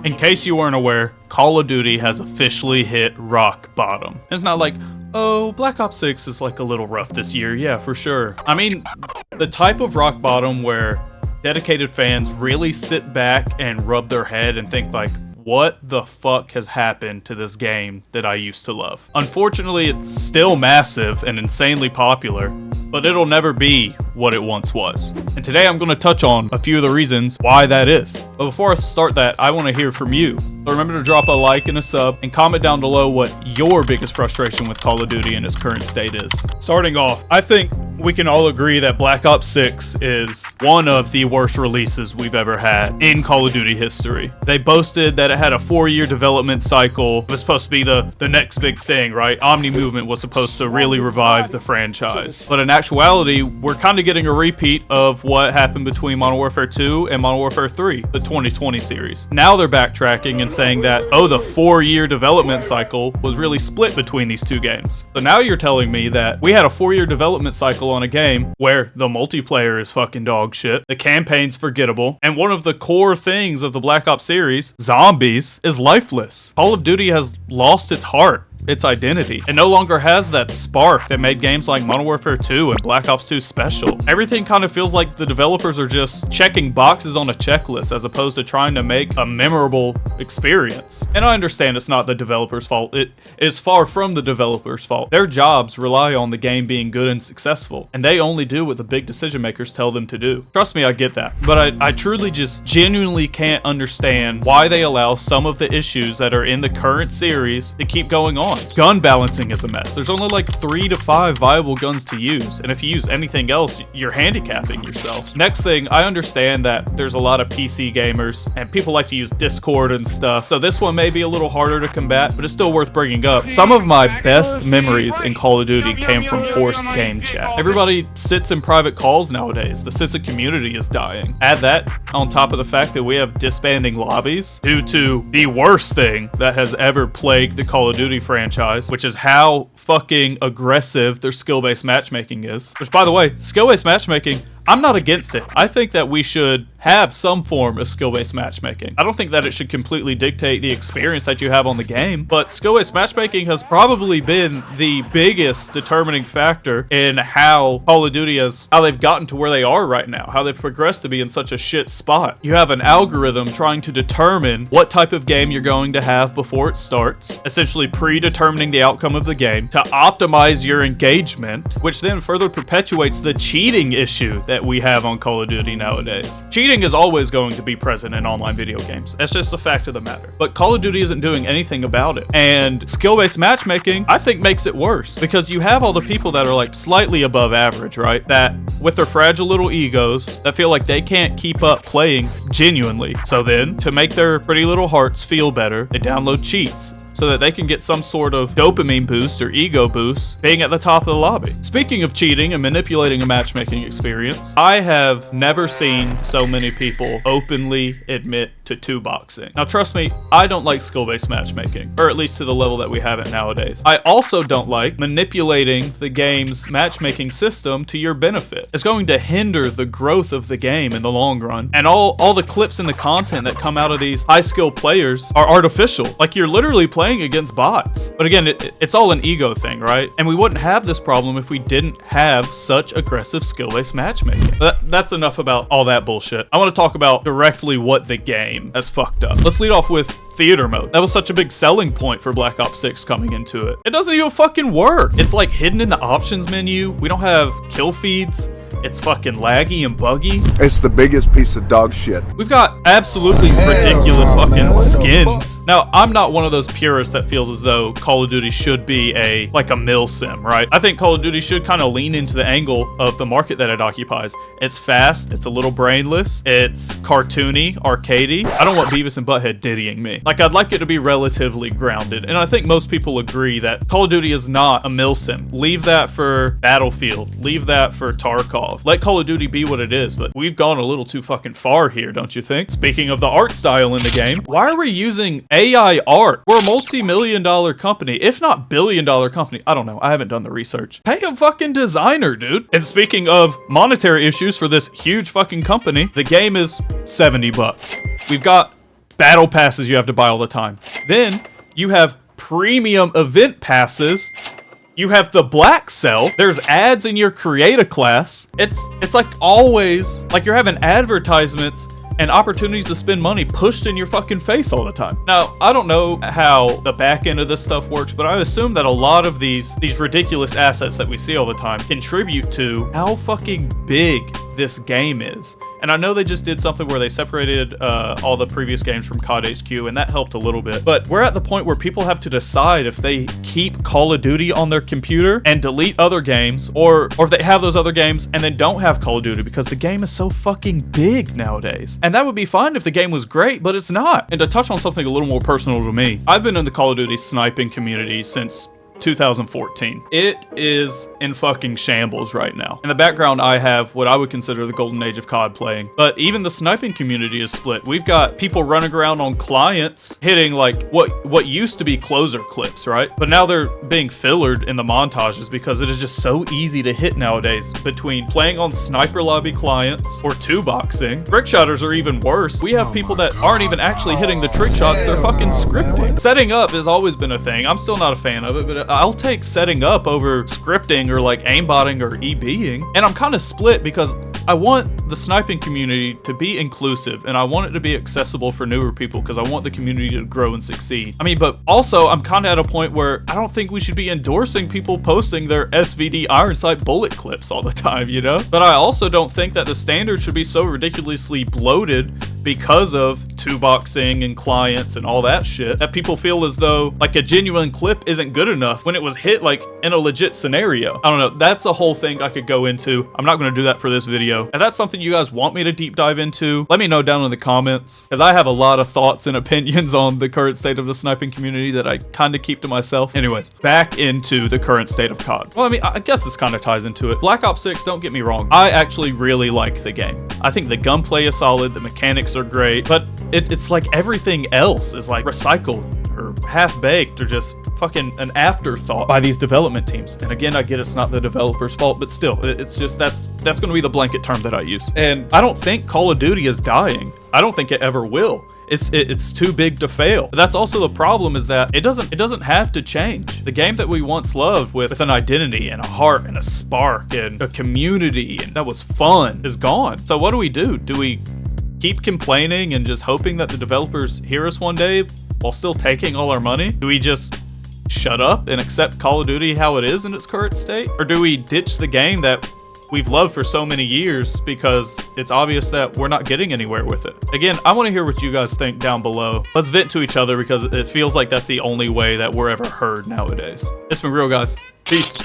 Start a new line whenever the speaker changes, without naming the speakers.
In case you weren't aware, Call of Duty has officially hit rock bottom. It's not like, oh, Black Ops 6 is like a little rough this year. Yeah, for sure. I mean, the type of rock bottom where dedicated fans really sit back and rub their head and think like, what the fuck has happened to this game that I used to love? Unfortunately, it's still massive and insanely popular, but it'll never be what it once was. And today I'm going to touch on a few of the reasons why that is. But before I start that, I want to hear from you. So remember to drop a like and a sub and comment down below what your biggest frustration with Call of Duty in its current state is. Starting off, I think we can all agree that Black Ops 6 is one of the worst releases we've ever had in Call of Duty history. They boasted that it had a 4-year development cycle. It was supposed to be the next big thing, right? Omni Movement was supposed to really revive the franchise. But in actuality, we're kind of getting a repeat of what happened between Modern Warfare 2 and Modern Warfare 3, the 2020 series. Now they're backtracking and saying that, oh, the 4-year development cycle was really split between these two games. So now you're telling me that we had a 4-year development cycle on a game where the multiplayer is fucking dog shit, the campaign's forgettable, and one of the core things of the Black Ops series, zombies, is lifeless. Call of Duty has lost its heart, its identity. It no longer has that spark that made games like Modern Warfare 2 and Black Ops 2 special. Everything kind of feels like the developers are just checking boxes on a checklist as opposed to trying to make a memorable experience. And I understand it's not the developer's fault. It is far from the developer's fault. Their jobs rely on the game being good and successful, and they only do what the big decision makers tell them to do. Trust me, I get that. But I truly just genuinely can't understand why they allow some of the issues that are in the current series to keep going on. Gun balancing is a mess. There's only like 3 to 5 viable guns to use, and if you use anything else, you're handicapping yourself. Next thing, I understand that there's a lot of PC gamers, and people like to use Discord and stuff, so this one may be a little harder to combat, but it's still worth bringing up. Some of my best memories in Call of Duty came from forced game chat. Everybody sits in private calls nowadays. The sense of community is dying. Add that on top of the fact that we have disbanding lobbies due to the worst thing that has ever plagued the Call of Duty franchise, which is how fucking aggressive their skill-based matchmaking is. Which, by the way, skill-based matchmaking, I'm not against it. I think that we should have some form of skill-based matchmaking. I don't think that it should completely dictate the experience that you have on the game, but skill-based matchmaking has probably been the biggest determining factor in how Call of Duty how they've gotten to where they are right now, how they've progressed to be in such a shit spot. You have an algorithm trying to determine what type of game you're going to have before it starts, essentially predetermining the outcome of the game to optimize your engagement, which then further perpetuates the cheating issue that we have on Call of Duty nowadays. Cheating is always going to be present in online video games. That's just a fact of the matter. But Call of Duty isn't doing anything about it. And skill-based matchmaking, I think, makes it worse because you have all the people that are like slightly above average, right? That with their fragile little egos that feel like they can't keep up playing genuinely. So then, to make their pretty little hearts feel better, they download cheats so that they can get some sort of dopamine boost or ego boost being at the top of the lobby. Speaking of cheating and manipulating a matchmaking experience, I have never seen so many people openly admit to 2-boxing. Now trust me, I don't like skill-based matchmaking, or at least to the level that we have it nowadays. I also don't like manipulating the game's matchmaking system to your benefit. It's going to hinder the growth of the game in the long run, and all the clips and the content that come out of these high-skill players are artificial. Like, you're literally playing against bots. But again, it's all an ego thing, right? And we wouldn't have this problem if we didn't have such aggressive skill-based matchmaking. That's enough about all that bullshit. I want to talk about directly what the game has fucked up. Let's lead off with theater mode. That was such a big selling point for Black Ops 6 coming into it. It doesn't even fucking work. It's like hidden in the options menu. We don't have kill feeds. It's fucking laggy and buggy.
It's the biggest piece of dog shit.
We've got absolutely ridiculous fucking skins. Now, I'm not one of those purists that feels as though Call of Duty should be like a mill sim, right? I think Call of Duty should kind of lean into the angle of the market that it occupies. It's fast, it's a little brainless, it's cartoony, arcadey. I don't want Beavis and Butthead diddying me. Like, I'd like it to be relatively grounded, and I think most people agree that Call of Duty is not a mill sim. Leave that for Battlefield. Leave that for Tarkov. Let Call of Duty be what it is, but we've gone a little too fucking far here, don't you think? Speaking of the art style in the game, why are we using AI art? We're a multi-million-dollar company, if not billion-dollar company. I don't know. I haven't done the research. Pay a fucking designer, dude. And speaking of monetary issues for this huge fucking company, the game is $70. We've got battle passes you have to buy all the time. Then you have premium event passes. You have the black sell. There's ads in your creator class. It's like always like you're having advertisements and opportunities to spend money pushed in your fucking face all the time. Now, I don't know how the back end of this stuff works, but I assume that a lot of these ridiculous assets that we see all the time contribute to how fucking big this game is. And I know they just did something where they separated all the previous games from COD HQ, and that helped a little bit. But we're at the point where people have to decide if they keep Call of Duty on their computer and delete other games, or if they have those other games and then don't have Call of Duty because the game is so fucking big nowadays. And that would be fine if the game was great, but it's not. And to touch on something a little more personal to me, I've been in the Call of Duty sniping community since 2014. It is in fucking shambles right now. In the background, I have what I would consider the golden age of COD playing, but even the sniping community is split. We've got people running around on clients hitting like what used to be closer clips, right? But now they're being fillered in the montages because it is just so easy to hit nowadays between playing on sniper lobby clients or two boxing. Trick shotters are even worse. We have people that aren't even actually hitting the trick shots, they're fucking scripting. Setting up has always been a thing. I'm still not a fan of it, but I'll take setting up over scripting or like aimbotting or EBing. And I'm kind of split because I want the sniping community to be inclusive and I want it to be accessible for newer people because I want the community to grow and succeed. I mean, but also I'm kind of at a point where I don't think we should be endorsing people posting their SVD iron sight bullet clips all the time, you know? But I also don't think that the standards should be so ridiculously bloated because of two boxing and clients and all that shit that people feel as though like a genuine clip isn't good enough when it was hit like in a legit scenario. I don't know. That's a whole thing I could go into. I'm not going to do that for this video. If that's something you guys want me to deep dive into, let me know down in the comments because I have a lot of thoughts and opinions on the current state of the sniping community that I kind of keep to myself. Anyways, back into the current state of COD. Well, I mean, I guess this kind of ties into it. Black Ops 6, don't get me wrong. I actually really like the game. I think the gunplay is solid. The mechanics are great, but it's like everything else is like recycled or half-baked or just fucking an afterthought by these development teams. And again, I get it's not the developer's fault, but still, it's just that's going to be the blanket term that I use. And I don't think Call of Duty is dying. I don't think it ever will. It's too big to fail. That's also the problem, is that it doesn't have to change. The game that we once loved with an identity and a heart and a spark and a community and that was fun is gone. So what do? Do we keep complaining and just hoping that the developers hear us one day while still taking all our money? Do we just shut up and accept Call of Duty how it is in its current state? Or do we ditch the game that we've loved for so many years because it's obvious that we're not getting anywhere with it? Again, I want to hear what you guys think down below. Let's vent to each other because it feels like that's the only way that we're ever heard nowadays. It's been real, guys. Peace.